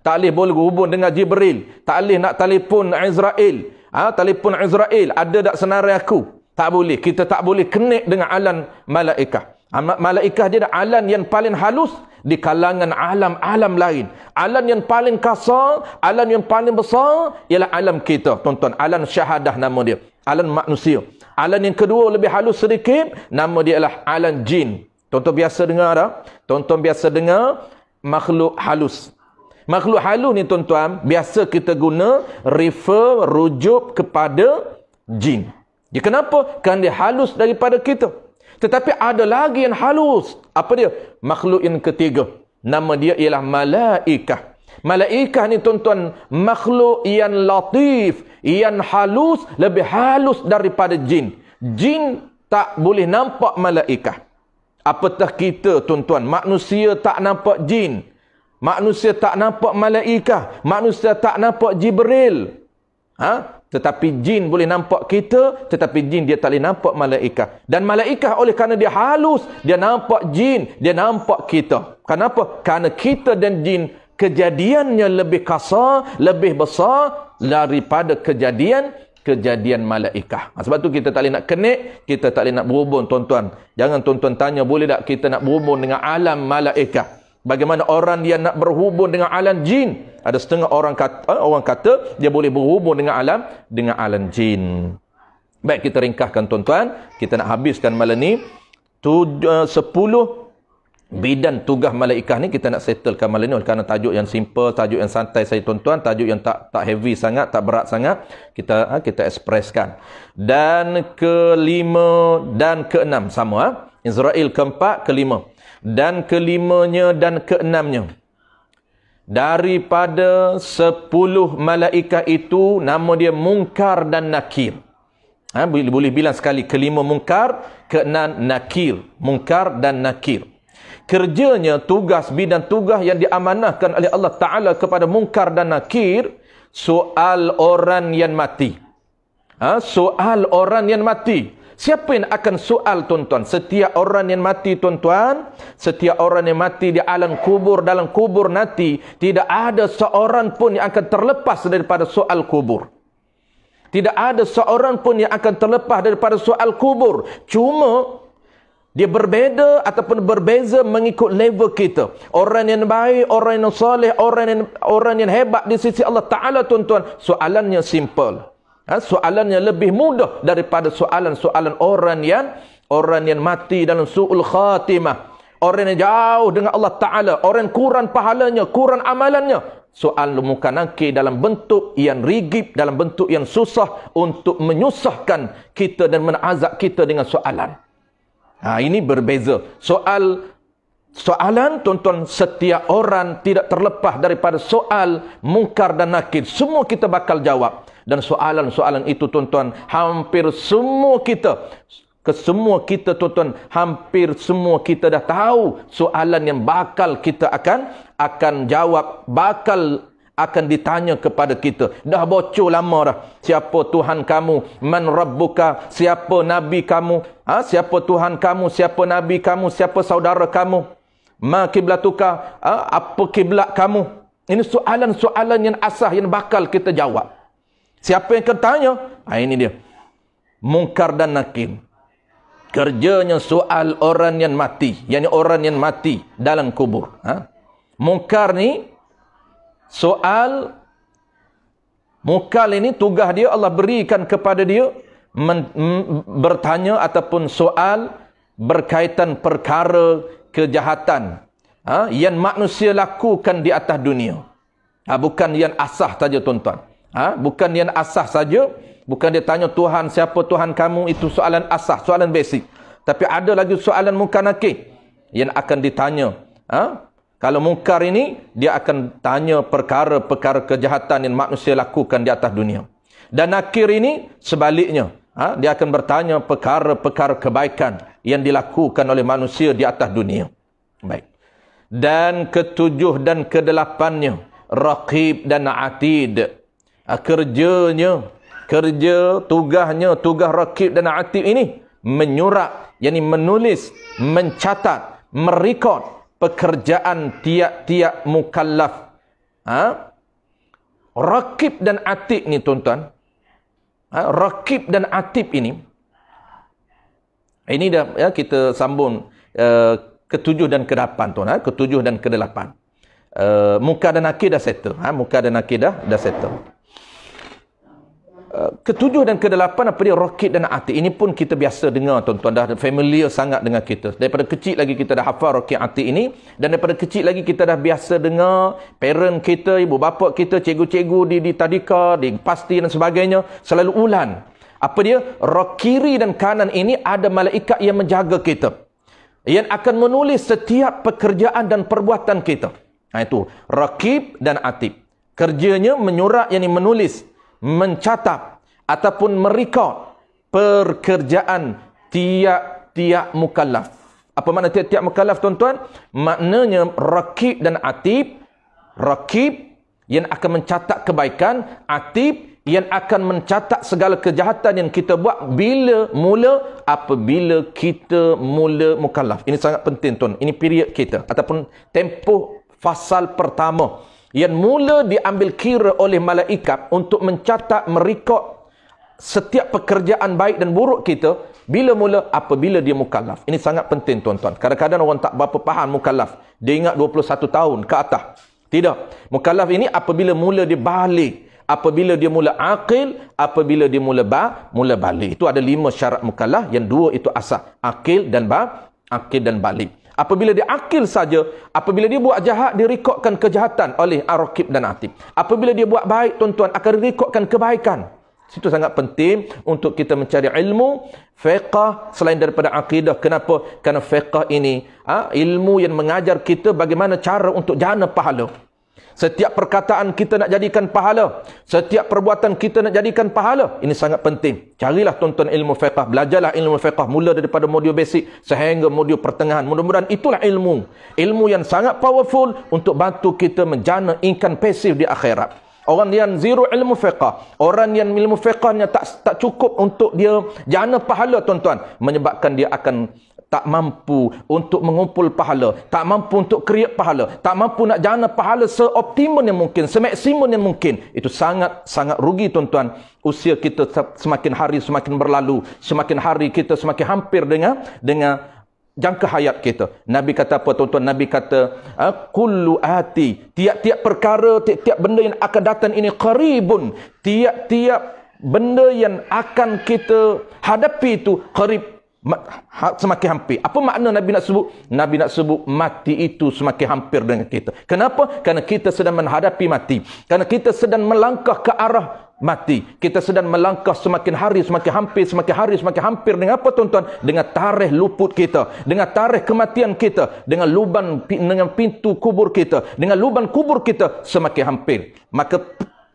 Speaker 1: Tak boleh berhubung dengan Jibril. Tak boleh nak telefon Izrail. Telefon Izrail, ada tak senarai aku? Tak boleh. Kita tak boleh connect dengan alam malaikah. Malaikah dia adalah alam yang paling halus di kalangan alam-alam lain. Alam yang paling kasar, alam yang paling besar ialah alam kita, tuan-tuan. Alam syahadah nama dia. Alam manusia. Alam yang kedua lebih halus sedikit, nama dia adalah alam jin. Tuan-tuan biasa dengar tak? Tuan-tuan biasa dengar makhluk halus. Makhluk halus ni, tuan-tuan, biasa kita guna rujuk kepada jin. Dia kenapa? Kan dia halus daripada kita. Tetapi ada lagi yang halus. Apa dia? Makhluk yang ketiga. Nama dia ialah malaikah. Malaikah ni, tuan-tuan, makhluk yang latif, yang halus, lebih halus daripada jin. Jin tak boleh nampak malaikah. Apatah kita, tuan-tuan, manusia tak nampak jin. Manusia tak nampak malaikah. Manusia tak nampak Jibril. Tetapi jin boleh nampak kita, tetapi jin dia tak boleh nampak malaikah. Dan malaikah oleh kerana dia halus, dia nampak jin, dia nampak kita. Kenapa? Kerana kita dan jin kejadiannya lebih kasar, lebih besar daripada kejadian malaikah. Sebab tu kita tak boleh nak connect, kita tak boleh nak berhubung, tuan-tuan. Jangan tuan-tuan tanya, boleh tak kita nak berhubung dengan alam malaikah? Bagaimana orang yang nak berhubung dengan alam jin? Ada setengah orang kata dia boleh berhubung dengan alam jin. Baik, kita ringkaskan, tuan-tuan. Kita nak habiskan malam ni 10 bidang tugas malaikah ni kita nak settlekan malam ni, kerana tajuk yang simple, tajuk yang santai saya, tuan-tuan, tajuk yang tak heavy sangat, tak berat sangat, kita ekspreskan. Dan kelima dan keenam sama. Israel keempat, kelima. Dan kelimanya dan keenamnya. Daripada 10 malaikat itu, nama dia Munkar dan Nakir. Boleh bilang sekali, kelima Munkar, keenam Nakir. Munkar dan Nakir. Kerjanya, tugas, bidang tugas yang diamanahkan oleh Allah Ta'ala kepada Munkar dan Nakir, soal orang yang mati. Soal orang yang mati. Siapa yang akan soal, tuan-tuan? Setiap orang yang mati, tuan-tuan, setiap orang yang mati di alam kubur, dalam kubur nanti, tidak ada seorang pun yang akan terlepas daripada soal kubur. Tidak ada seorang pun yang akan terlepas daripada soal kubur. Cuma dia berbeza ataupun berbeza mengikut level kita. Orang yang baik, orang yang soleh, orang yang hebat di sisi Allah Ta'ala, tuan-tuan, soalannya simple. Soalannya lebih mudah daripada soalan-soalan orang yang mati dalam su'ul khatimah. Orang yang jauh dengan Allah Ta'ala. Orang yang kurang pahalanya, kurang amalannya. Soal muka nakir dalam bentuk yang rigid, dalam bentuk yang susah untuk menyusahkan kita dan menazab kita dengan soalan. Ini berbeza. Soalan, tuan-tuan, setiap orang tidak terlepas daripada soal Munkar dan Nakir. Semua kita bakal jawab. Dan soalan-soalan itu, tuan-tuan, hampir semua kita Kesemua kita tuan-tuan, hampir semua kita dah tahu soalan yang bakal kita akan jawab, bakal akan ditanya kepada kita. Dah bocor lama dah. Siapa Tuhan kamu? Man Rabbuka? Siapa Nabi kamu? Siapa Tuhan kamu? Siapa Nabi kamu? Siapa saudara kamu? Ma kiblatuka? Apa kiblat kamu? Ini soalan-soalan yang asah yang bakal kita jawab. Siapa yang akan tanya? Ini dia. Munkar dan Nakir. Kerjanya soal orang yang mati. Yani orang yang mati dalam kubur. Munkar ni, soal Munkar ini tugas dia Allah berikan kepada dia bertanya ataupun soal berkaitan perkara kejahatan yang manusia lakukan di atas dunia. Bukan yang asah saja tuan-tuan. Bukan yang asah saja. Bukan dia tanya Tuhan, siapa Tuhan kamu, itu soalan asah, soalan basic. Tapi ada lagi soalan munkar nakir yang akan ditanya. Kalau munkar ini, dia akan tanya perkara-perkara kejahatan yang manusia lakukan di atas dunia. Dan nakir ini sebaliknya. Dia akan bertanya perkara-perkara kebaikan yang dilakukan oleh manusia di atas dunia. Baik. Dan ketujuh dan kedelapannya, Raqib dan Atid. Tugas Raqib dan Atid ini menyurat, yakni menulis, mencatat, merekod pekerjaan tiap-tiap mukallaf. Raqib dan Atid ni tuan-tuan. Raqib dan Atid ini dah kita sambung ketujuh dan ke-8 tuan. Ketujuh dan ke-8. Munkar dan Nakir dah settle. Munkar dan Nakir dah settle. Ketujuh dan ke-8 apa dia? Raqib dan Atid. Ini pun kita biasa dengar tuan-tuan, dah familiar sangat dengan kita. Daripada kecil lagi kita dah hafal Raqib Atid ini, dan daripada kecil lagi kita dah biasa dengar parent kita, ibu bapa kita, cikgu-cikgu di tadika, di pasti dan sebagainya selalu ulang. Apa dia? Kiri dan kanan ini ada malaikat yang menjaga kita, yang akan menulis setiap pekerjaan dan perbuatan kita. Itu Raqib dan Atid. Kerjanya menyurat, yakni menulis, mencatat ataupun merekod pekerjaan tiap-tiap mukallaf. Apa makna tiap-tiap mukallaf tuan-tuan? Maknanya Raqib dan Atid. Raqib yang akan mencatat kebaikan, Atid yang akan mencatat segala kejahatan yang kita buat apabila kita mula mukallaf. Ini sangat penting tuan. Ini period kita ataupun tempoh fasal pertama yang mula diambil kira oleh malaikat untuk mencatat, merekod setiap pekerjaan baik dan buruk kita. Apabila dia mukallaf. Ini sangat penting tuan-tuan. Kadang-kadang orang tak berapa faham mukallaf. Dia ingat 21 tahun ke atas. Tidak. Mukallaf ini apabila mula dia balik, apabila dia mula aqil, apabila dia mula balik. Itu ada 5 syarat mukallaf, yang 2 itu asas. Aqil dan balik. Apabila dia akil saja, apabila dia buat jahat, direkodkan kejahatan oleh Raqib dan Atid. Apabila dia buat baik, tuan-tuan, akan direkodkan kebaikan. Itu sangat penting untuk kita mencari ilmu fiqh selain daripada akidah. Kenapa? Kerana fiqh ini ilmu yang mengajar kita bagaimana cara untuk jana pahala. Setiap perkataan kita nak jadikan pahala. Setiap perbuatan kita nak jadikan pahala. Ini sangat penting. Carilah tuan-tuan ilmu fiqh. Belajarlah ilmu fiqh. Mula daripada modul basic sehingga modul pertengahan. Mudah-mudahan itulah ilmu. Ilmu yang sangat powerful untuk bantu kita menjana ikan pasif di akhirat. Orang yang zero ilmu fiqh, orang yang ilmu fiqhnya tak cukup untuk dia jana pahala tuan-tuan, menyebabkan dia akan tak mampu untuk mengumpul pahala, tak mampu untuk create pahala, tak mampu nak jana pahala seoptimum yang mungkin, semaksimum yang mungkin. Itu sangat rugi tuan-tuan. Usia kita semakin hari semakin berlalu, semakin hari kita semakin hampir dengan jangka hayat kita. Nabi kata apa tuan-tuan? Nabi kata kullu ati, tiap-tiap perkara, tiap-tiap benda yang akan datang ini qaribun, tiap-tiap benda yang akan kita hadapi itu qarib, semakin hampir. Apa makna Nabi nak sebut? Nabi nak sebut mati itu semakin hampir dengan kita. Kenapa? Kerana kita sedang menghadapi mati. Kerana kita sedang melangkah ke arah mati. Kita sedang melangkah semakin hari semakin hampir, semakin hari semakin hampir. Dengan apa tuan-tuan? Dengan tarikh luput kita, dengan tarikh kematian kita, dengan pintu kubur kita, dengan lubang kubur kita semakin hampir. Maka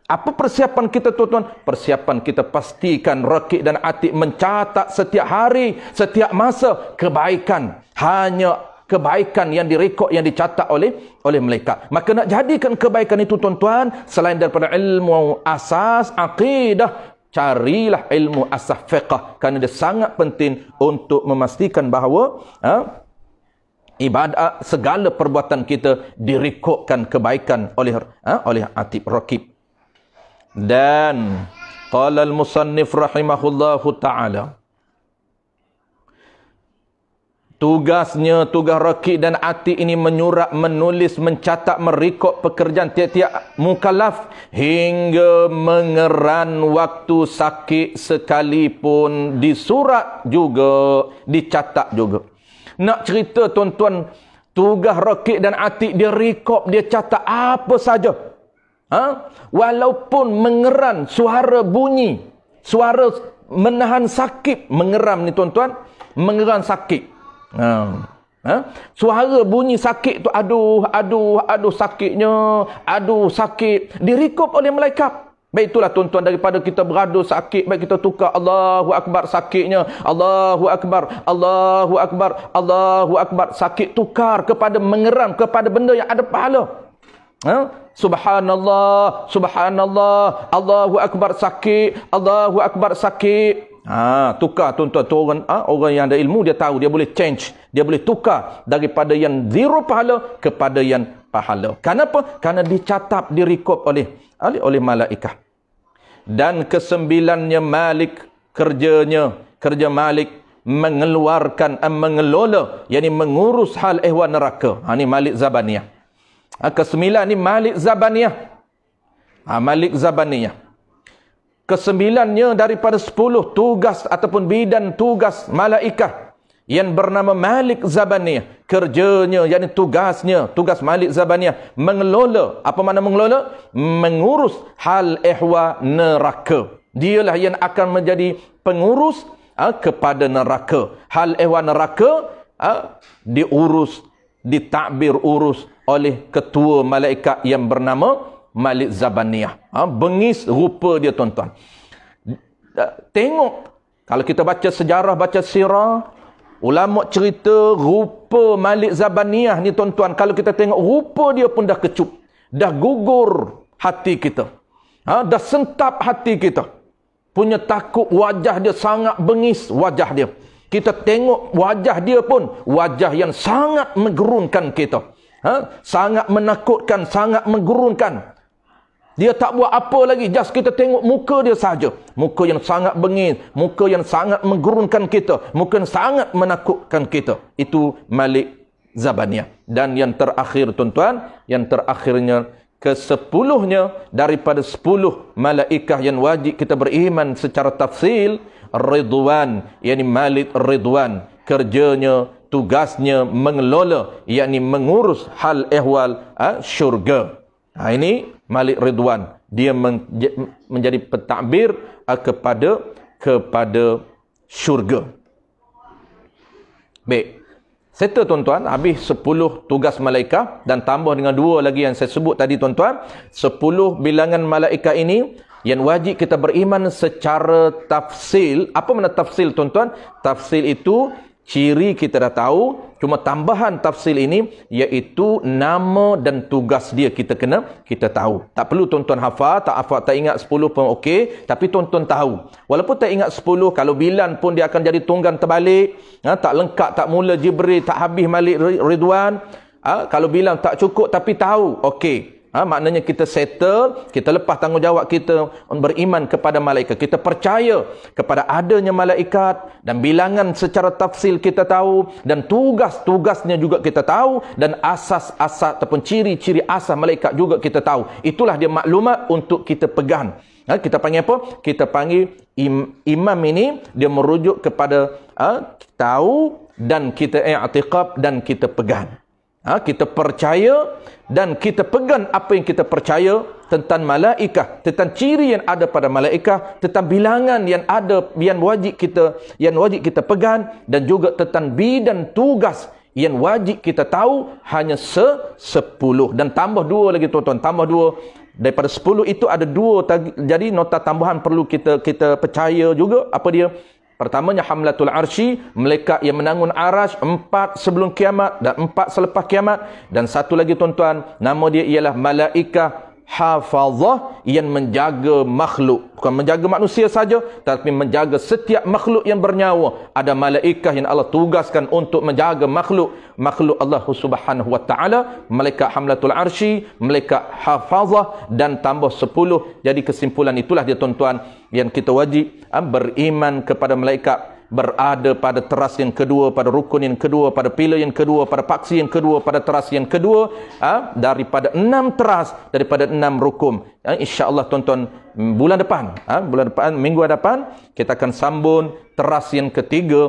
Speaker 1: Apa persiapan kita tuan-tuan? Persiapan kita pastikan rakib dan atid mencatat setiap hari, setiap masa kebaikan. Hanya kebaikan yang direkod, yang dicatat oleh malaikat. Maka nak jadikan kebaikan itu tuan-tuan, selain daripada ilmu asas akidah, carilah ilmu asas fiqh, kerana dia sangat penting untuk memastikan bahawa ibadat, segala perbuatan kita direkodkan kebaikan oleh atid rakib. Dan qala al-musannif rahimahullahu ta'ala, tugas rakib dan atid ini menyurat, menulis, mencatat, merekod pekerjaan tiap-tiap mukallaf hingga mengeran waktu sakit sekalipun, disurat juga, dicatat juga. Nak cerita tuan-tuan, tugas rakib dan atid dia rekod, dia catat apa saja. Walaupun mengeran, suara bunyi, suara menahan sakit, mengeram ni tuan-tuan, mengeran sakit. Suara bunyi sakit tu, aduh sakitnya, aduh sakit, direkod oleh malaikat. Baik, itulah tuan-tuan, daripada kita beradu sakit, baik kita tukar Allahu Akbar sakitnya, Allahu Akbar, Allahu Akbar, Allahu Akbar, sakit tukar kepada mengeram, kepada benda yang ada pahala. Subhanallah, Subhanallah, Allahu Akbar sakit, Allahu Akbar sakit. Tukar tuan-tuan. Orang yang ada ilmu, dia tahu, dia boleh change, dia boleh tukar daripada yang zero pahala kepada yang pahala. Kenapa? Kerana dicatat, direkod oleh malaikat. Dan kesembilannya Malik, kerja Malik mengeluarkan, mengelola, yakni mengurus hal ehwal neraka. Ini Malik Zabaniyah. Kesembilan ni Malik Zabaniyah. Malik Zabaniyah. Kesembilannya daripada 10 tugas ataupun bidan tugas malaikat yang bernama Malik Zabaniyah. Kerjanya, yakni tugasnya, tugas Malik Zabaniyah mengelola. Apa makna mengelola? Mengurus hal ehwal neraka. Dialah yang akan menjadi pengurus kepada neraka. Hal ehwal neraka diurus, ditakbir urus oleh ketua malaikat yang bernama Malik Zabaniyah. Bengis rupa dia tuan-tuan. Tengok, kalau kita baca sejarah, baca sirah, ulama cerita rupa Malik Zabaniyah ni tuan-tuan, kalau kita tengok rupa dia pun dah kecup, dah gugur hati kita, dah sentap hati kita. Punya takut, wajah dia sangat bengis, wajah dia. Kita tengok wajah dia pun wajah yang sangat menggerunkan kita. Sangat menakutkan, sangat menggurunkan. Dia tak buat apa lagi, just kita tengok muka dia saja. Muka yang sangat bengis, muka yang sangat menggurunkan kita, muka yang sangat menakutkan kita. Itu Malik Zabaniyah. Dan yang terakhir tuan-tuan, yang terakhirnya ke-10-nya daripada 10 malaikat yang wajib kita beriman secara tafsil, Ridwan, yakni Malik Ridwan. Kerjanya, tugasnya mengelola, yakni mengurus hal ehwal syurga. Ini Malik Ridwan. Dia menjadi pentadbir kepada syurga. Baik. Settle tuan-tuan, habis 10 tugas malaikat dan tambah dengan 2 lagi yang saya sebut tadi tuan-tuan. 10 bilangan malaikat ini yang wajib kita beriman secara tafsil. Apa makna tafsil tuan-tuan? Tafsil itu ciri kita dah tahu, cuma tambahan tafsil ini iaitu nama dan tugas dia kita tahu. Tak perlu tuan-tuan hafal, tak ingat 10 pun okey, tapi tuan-tuan tahu. Walaupun tak ingat 10, kalau bilan pun dia akan jadi tunggang terbalik, tak lengkap, tak mula Jibril, tak habis Malik Ridwan. Kalau bilang tak cukup tapi tahu, okey. Maknanya kita settle, kita lepas tanggungjawab kita beriman kepada malaikat. Kita percaya kepada adanya malaikat dan bilangan secara tafsil kita tahu dan tugas-tugasnya juga kita tahu dan asas-asas ataupun ciri-ciri asas malaikat juga kita tahu. Itulah dia maklumat untuk kita pegang. Kita panggil apa? Kita panggil imam ini dia merujuk kepada tahu dan kita i'tiqad dan kita pegang. Kita percaya dan kita pegang apa yang kita percaya tentang malaikat, tentang ciri yang ada pada malaikat, tentang bilangan yang ada yang wajib kita pegang, dan juga tentang bidan tugas yang wajib kita tahu hanya 10. Dan tambah 2 lagi tuan-tuan, tambah 2 Daripada 10 itu ada 2, jadi nota tambahan perlu kita percaya juga. Apa dia? Pertamanya hamlatul arsy, malaikat yang menanggung arasy, 4 sebelum kiamat dan 4 selepas kiamat. Dan satu lagi tuan-tuan, nama dia ialah malaikah hafazah yang menjaga makhluk. Bukan menjaga manusia saja, tapi menjaga setiap makhluk yang bernyawa. Ada malaikah yang Allah tugaskan untuk menjaga makhluk Allah Subhanahu wa taala, malaikat hamlatul arsy, malaikat hafazah, dan tambah 10. Jadi kesimpulan itulah dia tuan-tuan, yang kita wajib beriman kepada malaikat, berada pada teras yang kedua, pada rukun yang kedua, pada pilar yang kedua, pada paksi yang kedua, pada teras yang kedua, daripada 6 teras, daripada 6 rukun. InsyaAllah tuan-tuan, bulan depan, minggu depan, kita akan sambung teras yang ketiga,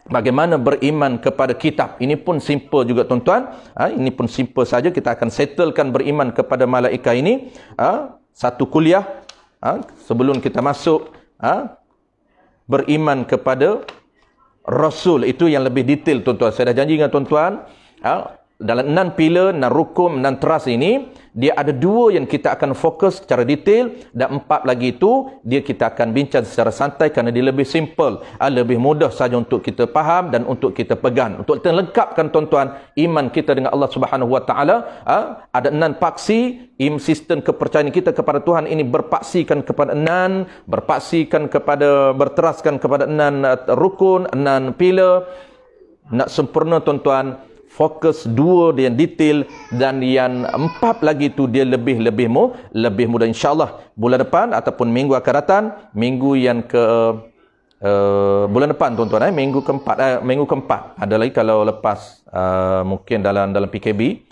Speaker 1: bagaimana beriman kepada kitab. Ini pun simple juga tuan-tuan. Ini pun simple saja. Kita akan settlekan beriman kepada malaikat ini. Satu kuliah sebelum kita masuk beriman kepada Rasul. Itu yang lebih detail tuan-tuan. Saya dah janji dengan tuan-tuan, dalam 6 pilar, 6 rukun, 6 teras ini, dia ada 2 yang kita akan fokus secara detail, dan 4 lagi itu dia kita akan bincang secara santai kerana dia lebih simple, lebih mudah saja untuk kita faham dan untuk kita pegang. Untuk kita lengkapkan tuan-tuan iman kita dengan Allah Subhanahu wa taala, ada 6 paksi. Sistem kepercayaan kita kepada Tuhan ini berpaksikan kepada 6, berteraskan kepada 6 rukun, 6 pilar. Nak sempurna tuan-tuan, fokus 2 dia yang detail, dan yang 4 lagi tu dia lebih mudah. InsyaAllah bulan depan ataupun minggu akan datang, minggu yang ke bulan depan tuan-tuan, minggu keempat. Ada lagi kalau lepas mungkin dalam PKP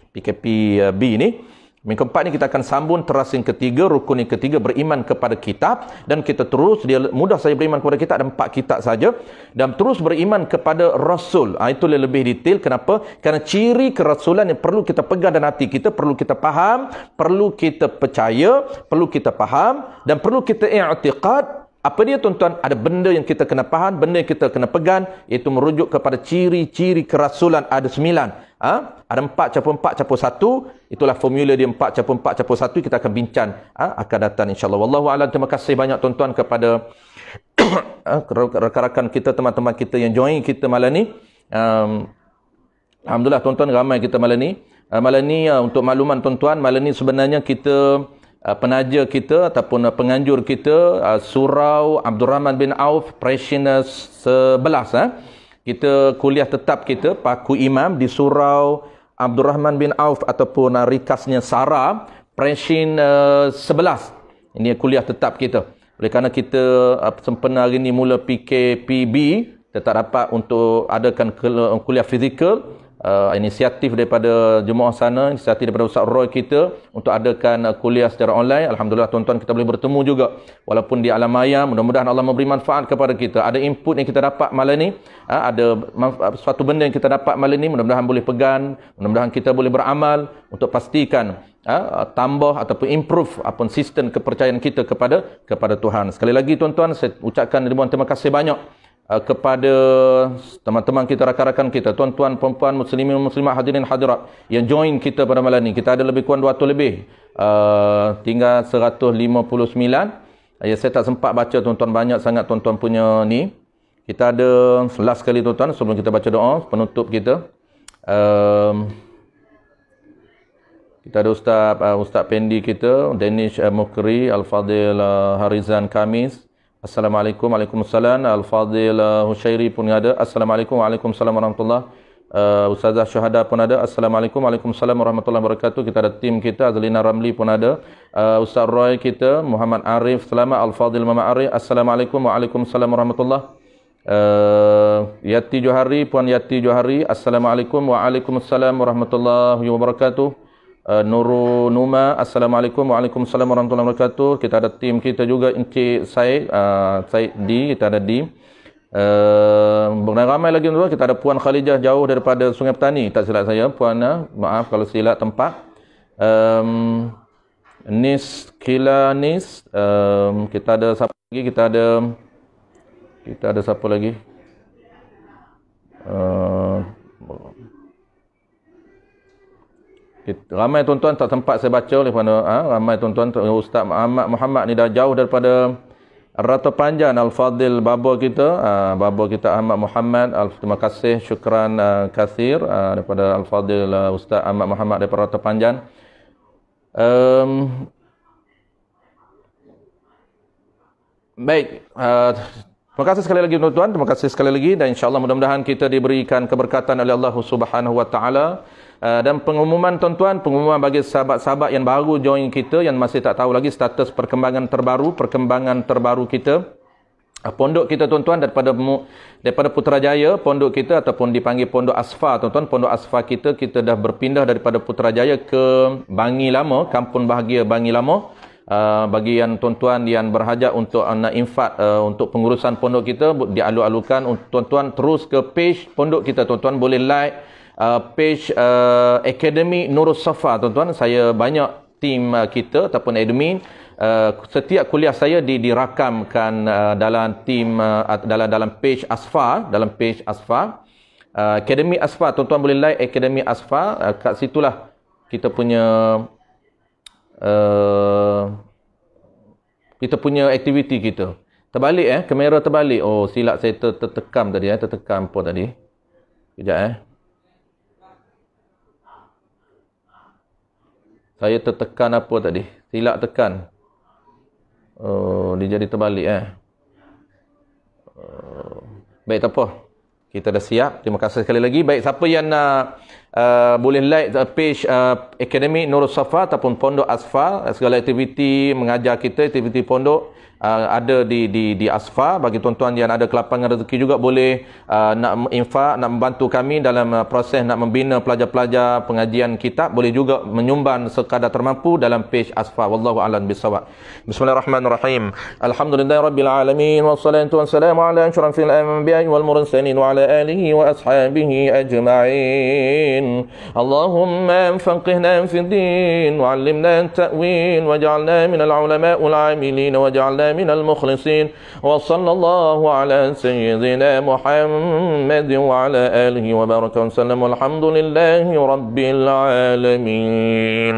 Speaker 1: ini. Minggu keempat ni kita akan sambung teras yang ketiga, rukun yang ketiga, beriman kepada kitab. Dan kita terus, dia mudah saja beriman kepada kitab, ada 4 kitab saja. Dan terus beriman kepada Rasul. Itu lebih detail. Kenapa? Kerana ciri kerasulan yang perlu kita pegang dalam hati kita, perlu kita faham, perlu kita percaya, perlu kita faham, dan perlu kita i'tiqad. Apa dia tuan-tuan? Ada benda yang kita kena faham, benda yang kita kena pegang, iaitu merujuk kepada ciri-ciri kerasulan. Ada 9. Ada 4+4+1. Itulah formula dia, 4+4+1. Kita akan bincang akan datang insyaAllah. Wallahu a'lam. Terima kasih banyak tuan-tuan kepada rakan-rakan kita, teman-teman kita yang join kita malam ni. Alhamdulillah tuan-tuan, ramai kita malam ni. Malam ni untuk makluman tuan-tuan, malam ni sebenarnya kita penaja kita ataupun penganjur kita, Surau Abdul Rahman bin Auf Parishioners 11. Kita kuliah tetap kita Paku Imam di Surau Abdul Rahman bin Auf ataupun rikasnya Sara Parishioner 11. Ini kuliah tetap kita. Oleh kerana kita sempena hari ini mula PKPB, kita tak dapat untuk adakan kuliah fizikal. Inisiatif daripada jemaah sana, inisiatif daripada Ustaz Roy kita untuk adakan kuliah secara online. Alhamdulillah tuan-tuan, kita boleh bertemu juga walaupun di alam maya. Mudah-mudahan Allah memberi manfaat kepada kita. Ada input yang kita dapat malam ni, ada suatu benda yang kita dapat malam ni, mudah-mudahan boleh pegang, mudah-mudahan kita boleh beramal untuk pastikan tambah ataupun improve sistem kepercayaan kita kepada Tuhan. Sekali lagi tuan-tuan, saya ucapkan ribuan terima kasih banyak kepada teman-teman kita, rakan-rakan kita, tuan-tuan, perempuan, muslimin, muslimat, hadirin, hadirat yang join kita pada malam ni. Kita ada lebih kurang 200 lebih. Tinggal 159. Saya tak sempat baca tuan-tuan, banyak sangat tuan-tuan punya ni. Kita ada last sekali tuan-tuan sebelum kita baca doa penutup kita. Kita ada Ustaz Pendi kita, Danish Mukri, Al-Fadil Harizan Kamis. Assalamualaikum, waalaikumsalam. Al-Fadil Hushairi pun ada. Assalamualaikum, waalaikumsalam warahmatullahi. Ustazah Syuhada pun ada. Assalamualaikum, waalaikumsalam warahmatullahi wabarakatuh. Kita ada tim kita, Azlina Ramli pun ada. Ustaz Roy kita, Muhammad Arif Selamat, Al-Fadil Muhammad Arif. Assalamualaikum, waalaikumsalam warahmatullahi. Yati Johari, Puan Yati Johari. Assalamualaikum, waalaikumsalam warahmatullahi wabarakatuh. Nurul Numa, Assalamualaikum, waalaikumsalam warahmatullahi wabarakatuh. Kita ada tim kita juga, Encik Said, Said D, kita ada D. Ramai lagi tuan. Kita ada Puan Khalijah jauh daripada Sungai Petani, tak silap saya. Puan, maaf kalau silap tempat. Nis Kilanis, kita ada siapa lagi? Kita ada siapa lagi? Ramai tuan-tuan tak sempat saya baca oleh kerana ramai tuan-tuan, Ustaz Ahmad Muhammad ni dah jauh daripada Rata Panjang, Al-Fadil Baba kita Ahmad Muhammad. Terima kasih, syukran kasir daripada Al-Fadil Ustaz Ahmad Muhammad daripada Rata Panjang. Baik, terima kasih sekali lagi tuan-tuan, terima kasih sekali lagi, dan insya-Allah mudah-mudahan kita diberikan keberkatan oleh Allah Subhanahu wa taala. Dan pengumuman tuan-tuan, pengumuman bagi sahabat-sahabat yang baru join kita, yang masih tak tahu lagi status perkembangan terbaru kita. Pondok kita tuan-tuan daripada Putrajaya, pondok kita ataupun dipanggil Pondok Asfa tuan-tuan. Pondok Asfa kita dah berpindah daripada Putrajaya ke Bangi Lama, Kampung Bahagia Bangi Lama. Bagi yang tuan-tuan yang berhajat untuk nak infak untuk pengurusan pondok kita, dialu-alukan tuan-tuan terus ke page pondok kita tuan-tuan. Boleh like page Akademi Nurul Safa tuan-tuan. Saya banyak tim kita ataupun admin, setiap kuliah saya dirakamkan dalam tim dalam page Asfa, Akademi Asfa tuan-tuan. Boleh like Akademi Asfa, kat situlah kita punya aktiviti kita. Terbalik kamera terbalik. Oh, silap saya tertekam tadi tertekam apa tadi. Kejap Saya tertekan apa tadi? Silap tekan. Oh, dia jadi terbalik Baik, tak apa. Kita dah siap. Terima kasih sekali lagi. Baik, siapa yang nak boleh like page Akademi Nurul Safa ataupun Pondok Asfa. Segala aktiviti mengajar kita, aktiviti pondok ada di Asfa. Bagi tuan-tuan yang ada kelapangan rezeki juga boleh nak infak, nak membantu kami dalam proses nak membina pelajar-pelajar pengajian kitab, boleh juga menyumbang sekadar termampu dalam page Asfa. Wallahu a'lam bissawab. Bismillahirrahmanirrahim. Alhamdulillahirabbil alamin, wassalatu wassalamu ala asyrafil anbiya'i wal mursalin wa ala alihi wa ashabihi ajma'in. Allahumma faqihna fid din wa 'allimna at-ta'wil waj'alna minal ulama'il 'amilin waj'alna من المخلصين وصلى الله على سيدنا محمد وعلى آله وبارك وسلم والحمد لله رب العالمين.